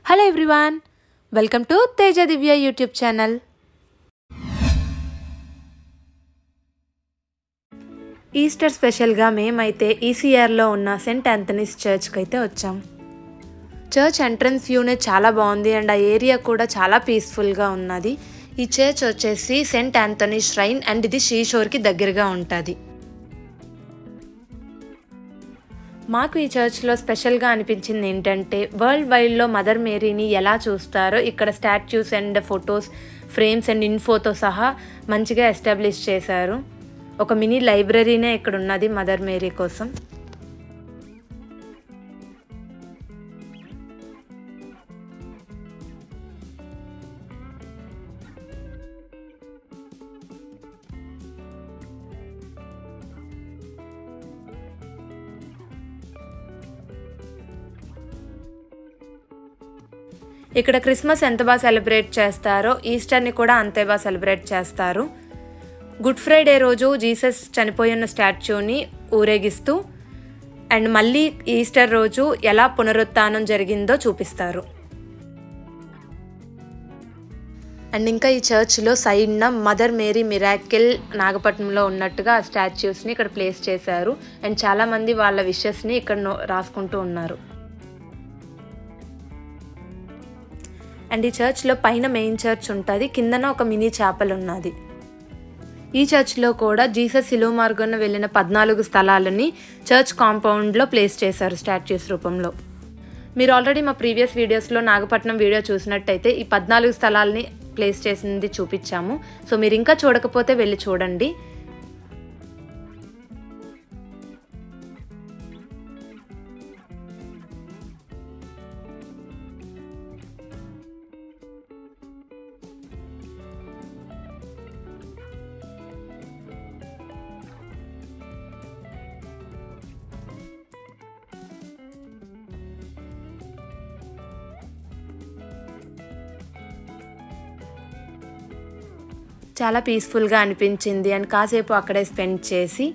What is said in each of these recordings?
Hello everyone, welcome to Teja Divya YouTube channel. Easter స్పెషల్గా మేమైతే ఈసీఆర్లో ఉన్న సెయింట్ ఆంథనీస్ చర్చ్కి అయితే వచ్చాం. చర్చ్ ఎంట్రన్స్ వ్యూనే చాలా బాగుంది అండ్ ఆ ఏరియా కూడా చాలా పీస్ఫుల్గా ఉన్నది. ఈ చర్చ్ వచ్చేసి సెయింట్ ఆంథనీ ష్రైన్ అండ్ ఇది సీషోర్కి దగ్గరగా ఉంటుంది. మాకు ఈ చర్చ్లో స్పెషల్గా అనిపించింది ఏంటంటే వరల్డ్ వైడ్లో మదర్ మేరీని ఎలా చూస్తారో ఇక్కడ statues and photos frames and ఇన్ఫోతో సహా మంచిగా ఎస్టాబ్లిష్ చేశారు. ఒక మినీ లైబ్రరీనే ఇక్కడ ఉన్నది మదర్ మేరీ కోసం. ఇక్కడ క్రిస్మస్ ఎంత బాగా సెలబ్రేట్ చేస్తారో ఈస్టర్ని కూడా అంతే బాగా సెలబ్రేట్ చేస్తారు. గుడ్ ఫ్రైడే రోజు జీసస్ చనిపోయిన స్టాచ్యూని ఊరేగిస్తూ అండ్ మళ్ళీ ఈస్టర్ రోజు ఎలా పునరుత్థానం జరిగిందో చూపిస్తారు. అండ్ ఇంకా ఈ చర్చ్లో సైడ్న మదర్ మేరీ మిరాకిల్ నాగపట్నంలో ఉన్నట్టుగా ఆ స్టాచ్యూస్ని ఇక్కడ ప్లేస్ చేశారు అండ్ చాలామంది వాళ్ళ విషెస్ని ఇక్కడ రాసుకుంటూ ఉన్నారు. అండ్ ఈ చర్చ్లో పైన మెయిన్ చర్చ్ ఉంటుంది, కిందన ఒక మినీ చాపల్ ఉన్నది. ఈ చర్చ్లో కూడా జీసస్ శిలువ మార్గాన వెళ్ళిన 14 స్థలాలని చర్చ్ కాంపౌండ్లో ప్లేస్ చేశారు స్టాచ్యూస్ రూపంలో. మీరు ఆల్రెడీ మా ప్రీవియస్ వీడియోస్లో నాగపట్నం వీడియో చూసినట్టయితే ఈ 14 స్థలాలని ప్లేస్ చేసింది చూపించాము. సో మీరు ఇంకా చూడకపోతే వెళ్ళి చూడండి. చాలా పీస్ఫుల్గా అనిపించింది అండ్ కాసేపు అక్కడే స్పెండ్ చేసి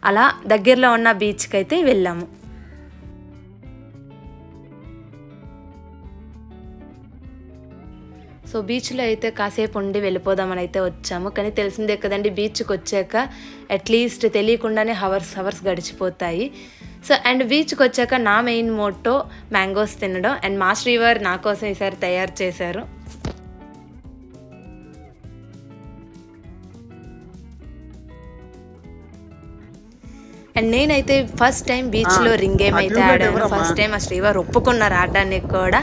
అలా దగ్గరలో ఉన్న బీచ్కి అయితే వెళ్ళాము. సో బీచ్లో అయితే కాసేపు ఉండి వెళ్ళిపోదామని అయితే వచ్చాము. కానీ తెలిసిందే కదండి, బీచ్కి వచ్చాక అట్లీస్ట్ తెలియకుండానే హవర్స్ గడిచిపోతాయి. సో అండ్ బీచ్కి వచ్చాక నా మెయిన్ మోటో మ్యాంగోస్ తినడం అండ్ మా శ్రీవారు నా కోసం ఈసారి తయారు చేశారు. అండ్ నేనైతే ఫస్ట్ టైం బీచ్లో రింగ్ గేమ్ అయితే ఆడాను. ఫస్ట్ టైం ఆ శ్రీవారు ఒప్పుకున్నారు ఆడడానికి కూడా.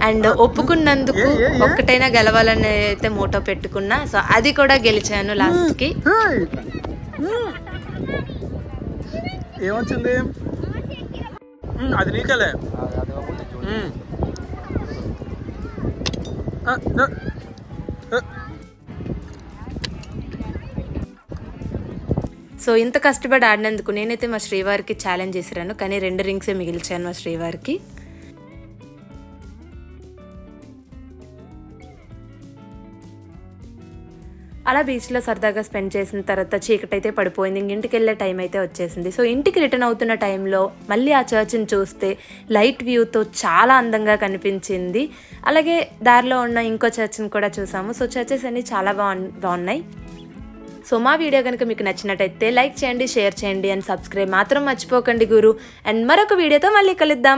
అండ్ ఒప్పుకున్నందుకు ఒక్కటైనా గెలవాలని అయితే మోటో పెట్టుకున్నా. సో అది కూడా గెలిచాను లాస్ట్కి. ఏమొచ్చింది అది నీకలే. సో ఇంత కష్టపడి ఆడినందుకు నేనైతే మా శ్రీవారికి ఛాలెంజ్ చేశాను, కానీ 2 రింగ్సే మిగిల్చాను మా శ్రీవారికి. అలా బీచ్లో సరదాగా స్పెండ్ చేసిన తర్వాత చీకటి అయితే పడిపోయింది. ఇంటికి వెళ్ళే టైం అయితే వచ్చేసింది. సో ఇంటికి రిటర్న్ అవుతున్న టైంలో మళ్ళీ ఆ చర్చ్ని చూస్తే లైట్ వ్యూతో చాలా అందంగా కనిపించింది. అలాగే దారిలో ఉన్న ఇంకో చర్చ్ని కూడా చూసాము. సో చర్చెస్ అన్నీ చాలా బాగున్నాయి. సో మా వీడియో కనుక మీకు నచ్చినట్టయితే లైక్ చేయండి, షేర్ చేయండి అండ్ సబ్స్క్రైబ్ మాత్రం మర్చిపోకండి గురు. అండ్ మరొక వీడియోతో మళ్ళీ కలుద్దాం.